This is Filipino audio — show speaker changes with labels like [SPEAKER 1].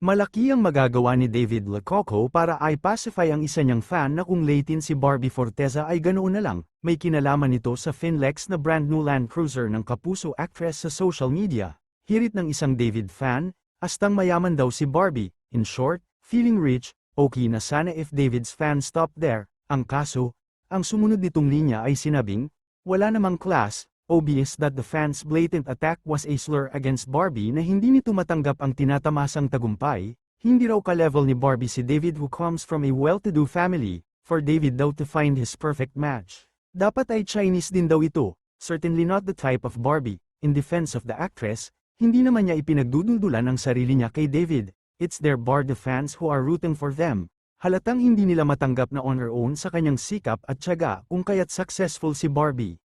[SPEAKER 1] Malaki ang magagawa ni David Lococo para i-pacify ang isa niyang fan na kung Latin si Barbie Forteza ay ganoon na lang, may kinalaman nito sa Finlex na brand new Land Cruiser ng kapuso actress sa social media. Hirit ng isang David fan, astang mayaman daw si Barbie, in short, feeling rich, okay na sana if David's fan stopped there. Ang kaso, ang sumunod nitong linya ay sinabing, wala namang class, obvious that the fans' blatant attack was a slur against Barbie na hindi nito matanggap ang tinatamasang tagumpay, hindi raw ka-level ni Barbie si David who comes from a well-to-do family, for David daw to find his perfect match. Dapat ay Chinese din daw ito, certainly not the type of Barbie. In defense of the actress, hindi naman niya ipinagduduldulan ang sarili niya kay David, it's their Barbie fans who are rooting for them. Halatang hindi nila matanggap na on her own sa kanyang sikap at tiyaga kung kaya't successful si Barbie.